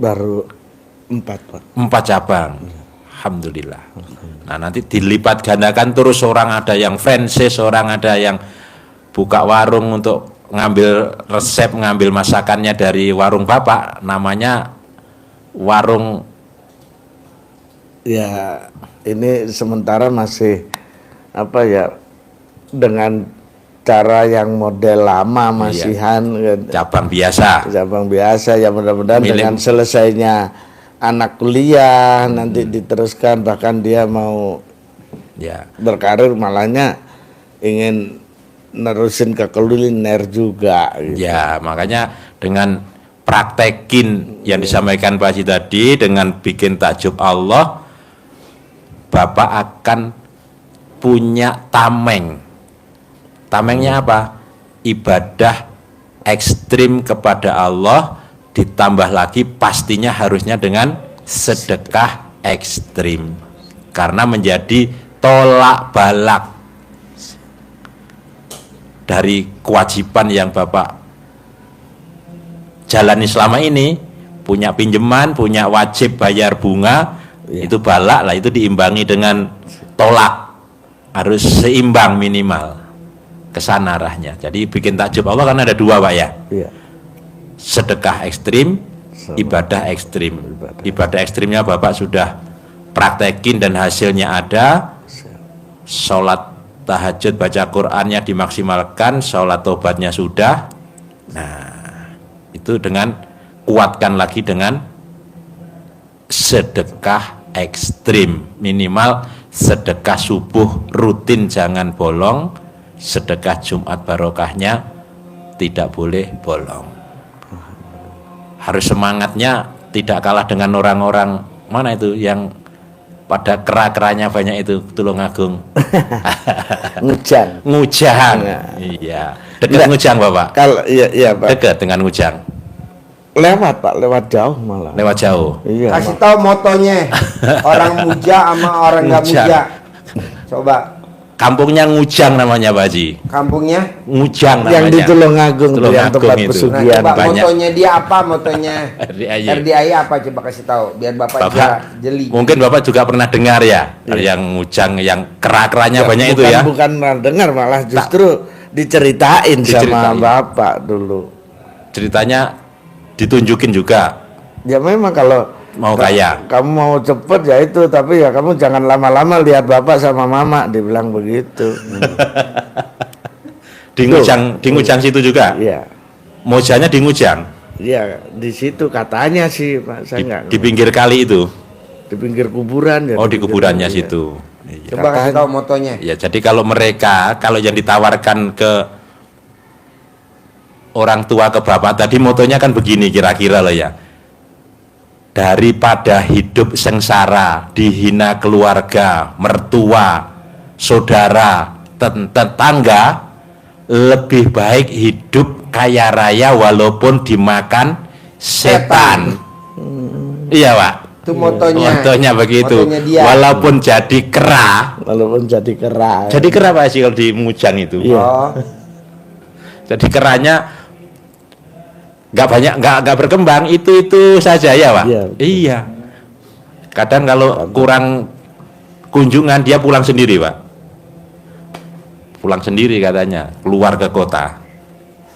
Baru 4, Pak. 4 cabang. Alhamdulillah. Nah, nanti dilipat gandakan terus, orang ada yang franchise, orang ada yang buka warung untuk ngambil resep, ngambil masakannya dari warung Bapak, namanya warung Ya, ini sementara masih apa ya, dengan cara yang model lama masihan cabang biasa. cabang biasa ya, mudah-mudahan Milik. dengan selesainya anak kuliah nanti diteruskan, bahkan dia mau Ya. berkarir malahnya ingin nerusin ke kuliner juga gitu. Ya, makanya dengan praktekin yang disampaikan Pak Haji tadi, dengan bikin takjub Allah, Bapak akan punya tameng. Tamengnya apa? Ibadah ekstrim kepada Allah, ditambah lagi pastinya harusnya dengan sedekah ekstrim, karena menjadi tolak balak dari kewajiban yang Bapak jalani selama ini. Punya pinjaman, punya wajib bayar bunga, itu balak lah, itu diimbangi dengan tolak, harus seimbang minimal ke sana arahnya. Jadi bikin takjub Allah kan ada dua, Pak ya. Iya. Sedekah ekstrim, ibadah ekstrim. Ibadah ekstrimnya Bapak sudah praktekin dan hasilnya ada. Sholat tahajud, baca Qur'annya dimaksimalkan, sholat tobatnya sudah. Nah, itu dengan kuatkan lagi dengan sedekah ekstrim, minimal sedekah subuh rutin jangan bolong, sedekah Jumat barokahnya tidak boleh bolong. Harus semangatnya tidak kalah dengan orang-orang mana itu yang pada kera-keranya banyak itu, Tulungagung. Ngujang. Ngujang. Nah. Iya. Dekat Ngujang, Bapak. Kalau iya Pak. Dekat dengan Ngujang. Lewat Pak, lewat jauh malah. Lewat jauh. Iya. Kasih tahu motonya. Orang muja sama orang nggak Mujang. muja. Coba. Kampungnya Ngujang namanya, Pak Haji. Kampungnya. Ngujang Yang namanya. di Tulungagung, yang Tulungagung tempat itu. Nah, pesugihan. coba banyak. motonya dia apa motonya? RDIY. RDIY apa, coba kasih tahu biar Bapak juga Bapak, jeli. mungkin Bapak juga pernah dengar ya, yang Ngujang, yang kera-keranya banyak itu ya. Bukan malah dengar, malah justru diceritain sama Diceritain. Bapak dulu. Ceritanya ditunjukin juga, Ya memang kalau mau kaya. kamu mau cepet ya itu, tapi ya kamu jangan lama-lama lihat Bapak sama Mama, dibilang begitu. Di Ngujang situ juga. Iya. Mojanya di Ngujang, Iya, di situ katanya sih Pak, saya nggak di pinggir kali itu. di pinggir kuburan ya. Oh, di kuburannya iya. situ. Iya. Coba kasih tahu motonya. Ya, jadi kalau mereka, kalau yang ditawarkan ke orang tua, ke bapak tadi, motonya kan begini kira-kira lah ya. Daripada hidup sengsara, dihina keluarga, mertua, saudara, tetangga, lebih baik hidup kaya raya walaupun dimakan setan. Iya, Pak. Itu motonya. Motonya begitu. Motonya dia. Walaupun jadi kera. Walaupun jadi kera. Jadi kera Pak sih kalau di Mujang itu. Iya. Oh, Jadi keranya nggak berkembang, itu saja ya Pak. Iya, betul. Iya. Kadang kalau kurang kunjungan dia pulang sendiri Pak. Pulang sendiri katanya, keluar ke kota.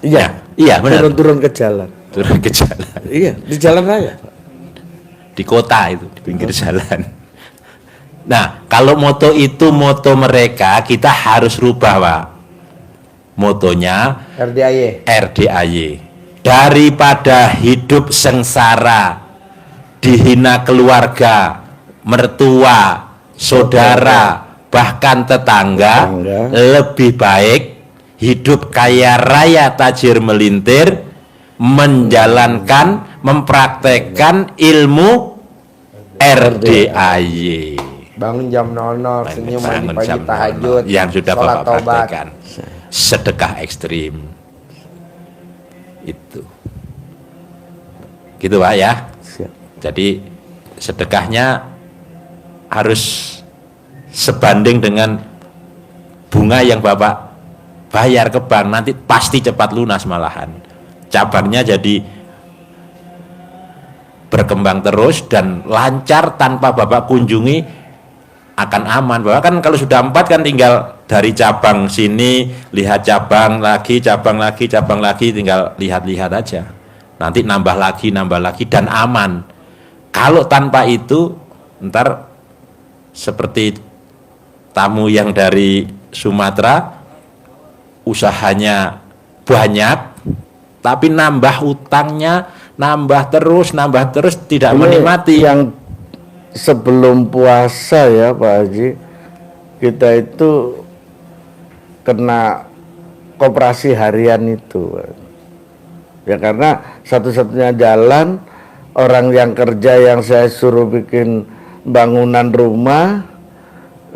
Iya. Iya benar. Turun-turun ke jalan. Turun ke jalan. Iya, di jalan raya. Pak. Di kota itu, di pinggir jalan. Nah, kalau moto itu moto mereka, kita harus rubah Pak. Motonya RDIY. RDIY. Daripada hidup sengsara, dihina keluarga, mertua, saudara, bahkan tetangga, lebih baik hidup kaya raya tajir melintir, menjalankan, mempraktekkan ilmu RDIY. Bangun jam 00, senyum Bangun pagi-pagi jam tahajud, 00, yang sudah sholat Bapak taubat. praktekkan. Sedekah ekstrim. Itu. Gitu Pak ya. Siap. Jadi sedekahnya harus sebanding dengan bunga yang Bapak bayar ke bank, nanti pasti cepat lunas malahan. Cabangnya jadi berkembang terus dan lancar tanpa Bapak kunjungi, akan aman. Bapak kan kalau sudah 4 kan tinggal dari cabang sini lihat cabang lagi, tinggal lihat-lihat aja. Nanti nambah lagi dan aman. Kalau tanpa itu ntar seperti tamu yang dari Sumatera, usahanya banyak tapi nambah utangnya, nambah terus tidak Ini menikmati. yang sebelum puasa ya Pak Haji, kita itu kena koperasi harian itu Pak. Ya karena satu-satunya jalan orang yang kerja, yang saya suruh bikin bangunan rumah,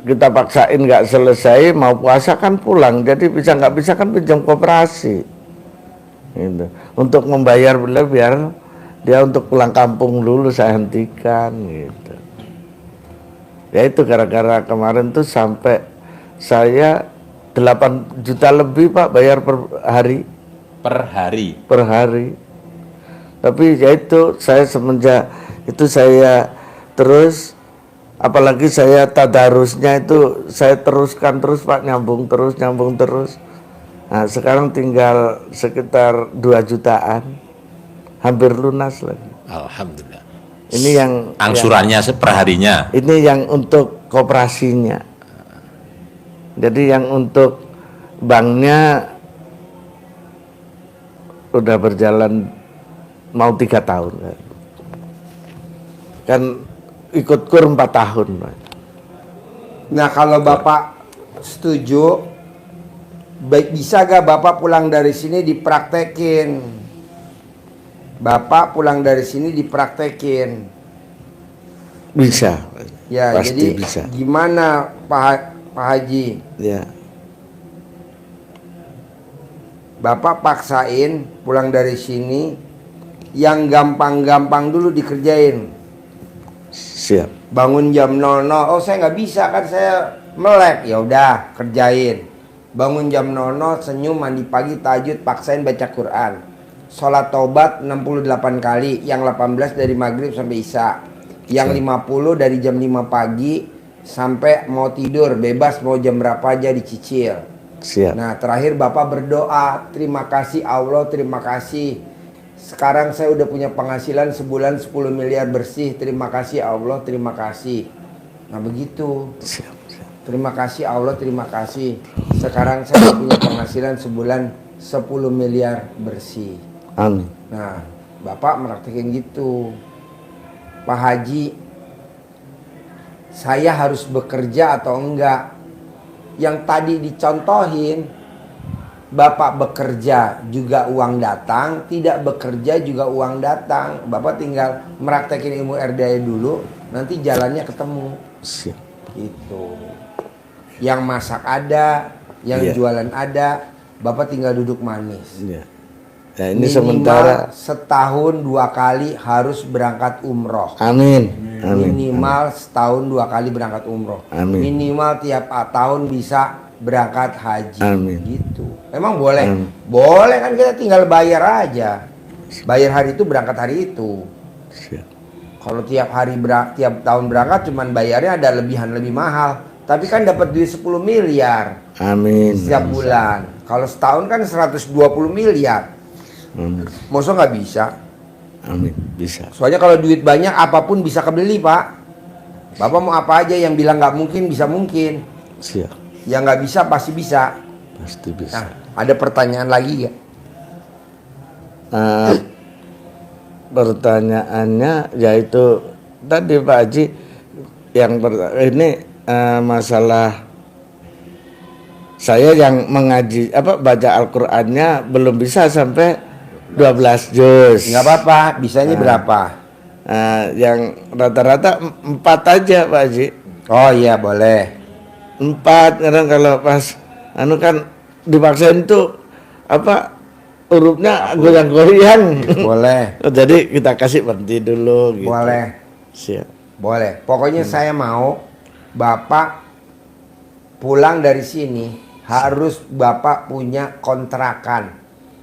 kita paksain nggak selesai, mau puasa kan pulang, jadi bisa nggak bisa kan pinjam koperasi. Gitu. Untuk membayar beliau biar dia untuk pulang kampung dulu saya hentikan gitu. Ya itu gara-gara kemarin tuh sampai saya 8 juta lebih Pak bayar per hari. Per hari. Per hari. Tapi ya itu saya semenjak itu saya terus, apalagi saya tadarusnya itu saya teruskan terus Pak, nyambung terus. Nah sekarang tinggal sekitar 2 jutaan, hampir lunas lagi. Alhamdulillah. Ini yang Angsurannya seperharinya. ini yang untuk koperasinya. Jadi yang untuk banknya udah berjalan mau 3 tahun kan ikut kur 4 tahun. Nah kalau Bapak setuju, baik bisa gak Bapak pulang dari sini dipraktekin? Bapak pulang dari sini dipraktekin. Bisa. Ya, pasti jadi bisa. gimana Pak Haji? Ya. Bapak paksain pulang dari sini, yang gampang-gampang dulu dikerjain. Siap. Bangun jam 00, oh saya nggak bisa kan saya melek, ya udah kerjain. Bangun jam 00, senyum, mandi pagi, tahajud, paksain baca Quran. Sholat taubat 68 kali, yang 18 dari maghrib sampai isya, yang 50 dari jam 5 pagi sampai mau tidur, bebas mau jam berapa aja dicicil. Siap. Nah terakhir Bapak berdoa, terima kasih Allah, terima kasih. Sekarang saya udah punya penghasilan sebulan 10 miliar bersih, terima kasih Allah, terima kasih. Nah begitu. Siap. Terima kasih Allah, terima kasih. Sekarang saya punya penghasilan sebulan 10 miliar bersih. Amin. Nah, Bapak meraktekin gitu. Pak Haji, saya harus bekerja atau enggak? Yang tadi dicontohin, Bapak bekerja juga uang datang, tidak bekerja juga uang datang. Bapak tinggal meraktekin ilmu RDA dulu, nanti jalannya ketemu. Siap. Gitu. Yang masak ada, yang Iya. jualan ada, Bapak tinggal duduk manis. Ya. Ya ini Minimal sementara. setahun 2 kali harus berangkat umroh. Amin. Amin. Minimal setahun 2 kali berangkat umroh. Amin. Minimal tiap tahun bisa berangkat haji. Amin. Gitu. Emang boleh? Amin. Boleh kan, kita tinggal bayar aja. Bayar hari itu, berangkat hari itu. Siap. Kalau tiap tahun berangkat cuman bayarnya ada lebihan lebih mahal. Tapi kan dapat duit 10 miliar Amin. setiap bulan. Kalau setahun kan 120 miliar. Amin. Masa nggak bisa? Amin. Bisa. Soalnya kalau duit banyak apapun bisa kebeli Pak. Bapak mau apa aja, yang bilang nggak mungkin bisa mungkin. Siap. Yang nggak bisa pasti bisa. Pasti bisa. Nah, ada pertanyaan lagi ya? Pertanyaannya yaitu tadi Pak Haji yang ini masalah saya yang mengaji baca Al-Qur'annya belum bisa sampai 12 juz. Nggak apa-apa, bisanya berapa? Yang rata-rata 4 aja Pak Haji. Oh iya boleh. 4 kadang kalau pas kan dipaksain tuh hurufnya goyang-goyang. Boleh. Jadi kita kasih berhenti dulu gitu. Boleh. Siap. Boleh. Pokoknya saya mau Bapak pulang dari sini harus Bapak punya kontrakan.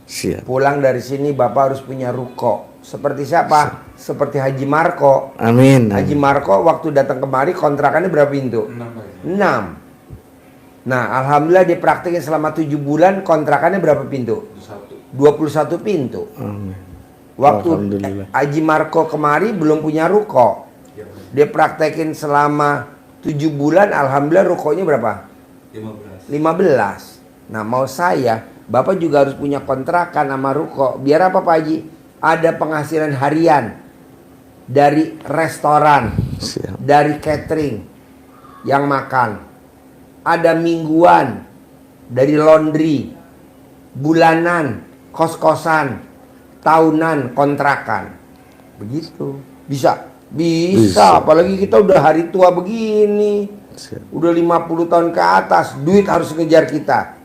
Siap. Pulang dari sini Bapak harus punya ruko. Seperti siapa? Seperti Haji Marko. Amin. Haji Marko waktu datang kemari kontrakannya berapa pintu? 6. Nah, alhamdulillah dia praktekin selama 7 bulan, kontrakannya berapa pintu? 21 pintu. Amin. Waktu Alhamdulillah. Haji Marko kemari belum punya ruko. Dia praktekin selama 7 bulan, alhamdulillah rukonya berapa? 15. Nah, mau saya, Bapak juga harus punya kontrakan sama ruko. Biar apa Pak Haji? Ada penghasilan harian dari restoran, Siap. dari catering yang makan. Ada mingguan dari laundry, bulanan, kos-kosan, tahunan, kontrakan. Begitu. Bisa. Bisa. Apalagi kita udah hari tua begini. Siap. Udah 50 tahun ke atas, duit harus ngejar kita.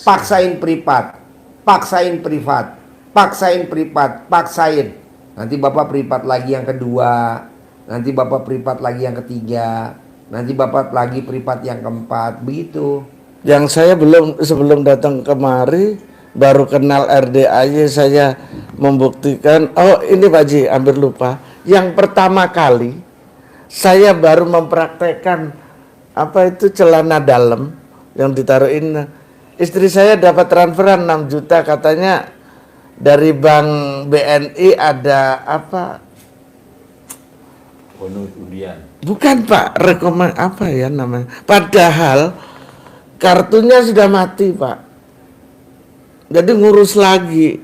Paksain privat. Paksain privat. paksain privat, paksain. Nanti Bapak privat lagi yang kedua, nanti Bapak privat lagi yang ketiga, nanti Bapak lagi privat yang keempat, begitu. Yang saya sebelum datang kemari baru kenal RDAY, saya membuktikan. Oh ini Pak Ji, hampir lupa. Yang pertama kali saya baru mempraktekkan apa itu celana dalam yang ditaruhin. Istri saya dapat transferan 6 juta katanya dari bank BNI, ada apa? Bonus undian. Bukan Pak, rekomend apa ya namanya? Padahal kartunya sudah mati Pak. Jadi ngurus lagi.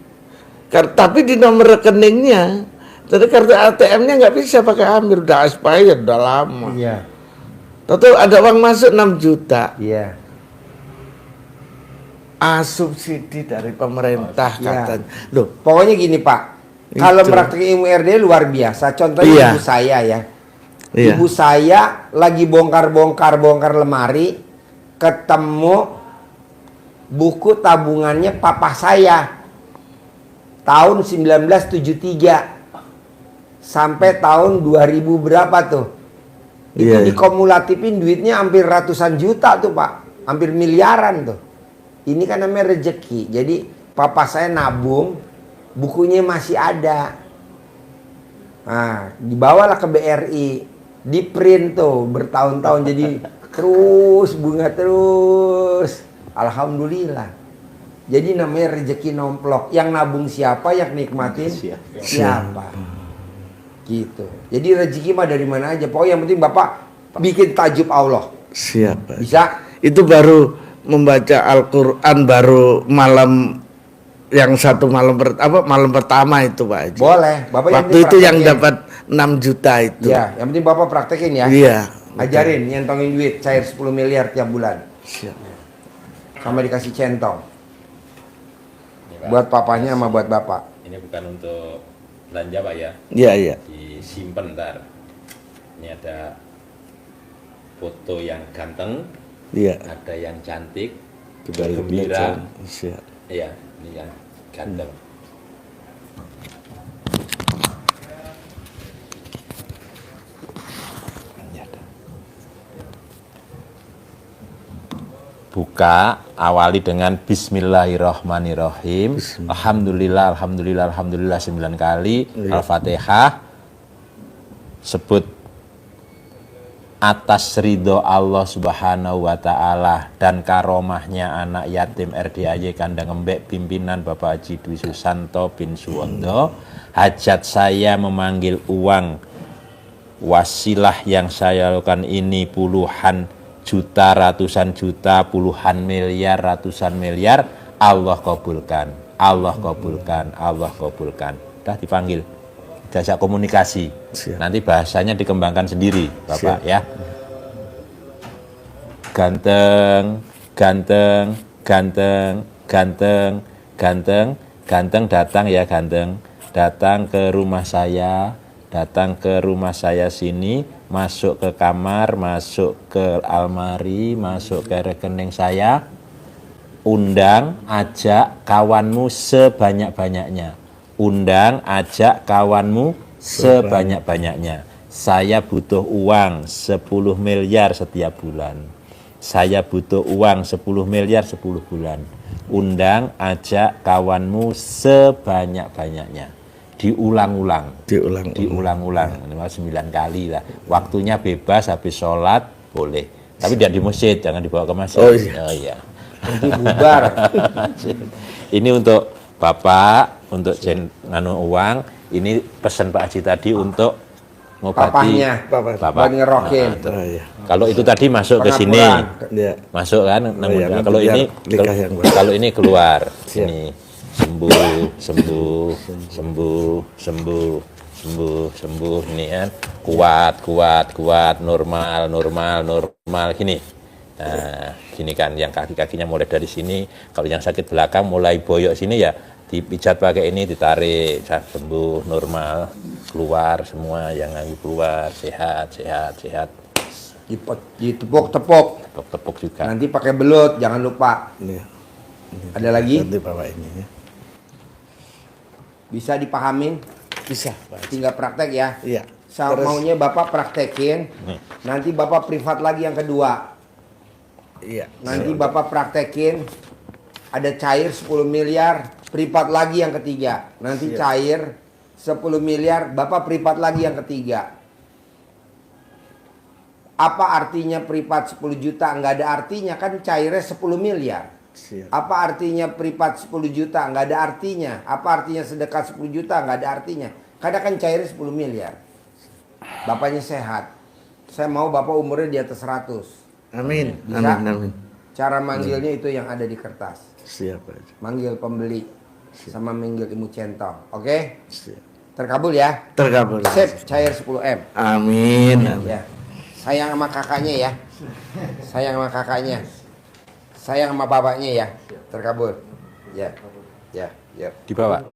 Tapi di nomor rekeningnya, jadi kartu ATM-nya nggak bisa pakai Amir, udah expired, udah lama. Iya. Tahu ada uang masuk 6 juta. Iya. Subsidi dari pemerintah Iya. katanya. Loh, Pokoknya gini Pak, kalau Itu. praktek ilmu RD luar biasa. Contohnya Iya. ibu saya ya. iya. Ibu saya lagi bongkar lemari, ketemu buku tabungannya papa saya tahun 1973 sampai tahun 2000 berapa tuh. Itu Iya, iya. dikumulatifin duitnya hampir ratusan juta tuh Pak, hampir miliaran tuh. Ini kan namanya rezeki. Jadi papa saya nabung, bukunya masih ada. Nah, dibawalah ke BRI, di print tuh bertahun-tahun, jadi terus bunga terus. Alhamdulillah. Jadi namanya rezeki nomplok. Yang nabung siapa, yang nikmatin siapa. Gitu. Jadi rezeki mah dari mana aja. Pokoknya yang penting Bapak bikin tajub Allah. Siap Pak. Bisa? Itu baru membaca Al-Quran baru malam yang satu malam malam pertama itu Pak Haji. Boleh. Bapak Waktu itu yang dapat 6 juta itu. Ya, yang penting Bapak praktekin ya. Iya. Ajarin nyentongin duit cair 10 miliar tiap bulan. Siap. Sama dikasih centong. Ini, Pak. Buat papanya sama buat Bapak. Ini bukan untuk belanja Pak ya, Iya, iya. disimpan ntar. Ini ada foto yang ganteng, Iya. ada yang cantik, Kembali gembira. belajar. Siap. Iya, ini yang ganteng. Buka, awali dengan Bismillahirrahmanirrahim. Alhamdulillah, Alhamdulillah, Alhamdulillah 9 kali. Al-Fatihah. Sebut atas ridho Allah Subhanahu wa Ta'ala dan karomahnya anak yatim RDAY Kandang Embek pimpinan Bapak Haji Dwi Susanto bin Suwondo. Hajat saya memanggil uang, wasilah yang saya lakukan ini puluhan juta, ratusan juta, puluhan miliar, ratusan miliar. Allah kabulkan, Allah kabulkan, Allah kabulkan. Udah dipanggil, jasa komunikasi. Siap. Nanti bahasanya dikembangkan sendiri Bapak. Siap. Ya. Ganteng, ganteng, ganteng, ganteng, ganteng, ganteng datang ya ganteng. Datang ke rumah saya, datang ke rumah saya sini, masuk ke kamar, masuk ke almari, masuk ke rekening saya, undang, ajak kawanmu sebanyak-banyaknya. Undang, ajak kawanmu sebanyak-banyaknya. Saya butuh uang 10 miliar setiap bulan. Saya butuh uang 10 miliar 10 bulan. Undang, ajak kawanmu sebanyak-banyaknya. Diulang-ulang. Diulang-ulang. 9 kali lah. Waktunya bebas, habis sholat boleh. Tapi tidak di masjid, jangan dibawa ke masjid. Oh iya. Oh, iya. Nanti bubar. Ini untuk Bapak, untuk uang. Ini pesan Pak Haji tadi untuk ngobati Papahnya. Bapak. Buat ngerokin. Oh, iya. Kalau itu tadi masuk ke sini, Pengapuran. Iya. masuk kan? iya, Nah, kalau biar ini nikah yang baru. kalau ini keluar, Siap. ini sembuh, sembuh, sembuh, sembuh, sembuh, sembuh. Ini kan kuat, kuat, kuat, normal, normal, normal. Gini. Nah, gini kan, yang kaki-kakinya mulai dari sini. Kalau yang sakit belakang mulai boyok sini ya, dipijat pakai ini, ditarik, sembuh, normal, keluar semua, yang lagi keluar, sehat, sehat, sehat. Ditepuk-tepuk. Tepuk-tepuk juga. Nanti pakai belut, jangan lupa. Iya. Ada lagi? Nanti bawa ini ya. Bisa dipahamin? Bisa, Pak Haji. Tinggal praktek ya. Iya. Maunya Bapak praktekin, nanti Bapak privat lagi yang kedua. Iya. Nanti Bapak praktekin, ada cair 10 miliar, privat lagi yang ketiga. Nanti Siap. cair 10 miliar, Bapak privat lagi yang ketiga. Apa artinya privat 10 juta? Nggak ada artinya, kan cairnya 10 miliar. Siap. Apa artinya privat 10 juta? Nggak ada artinya. Apa artinya sedekah 10 juta? Nggak ada artinya. Karena kan cairnya 10 miliar. Bapaknya sehat. Saya mau Bapak umurnya di atas 100. Amin. Bisa? Amin. Amin. Cara manggilnya itu yang ada di kertas. Siap, Pak Haji. Manggil pembeli sama manggil ilmu centong. Oke? Siap. Terkabul ya? Terkabul. Sip, cair 10M. Amin. Amin. Ya. Sayang sama kakaknya ya. Sayang sama kakaknya. Sayang sama bapaknya ya. Terkabul. Ya. Ya, ya. Dibawa.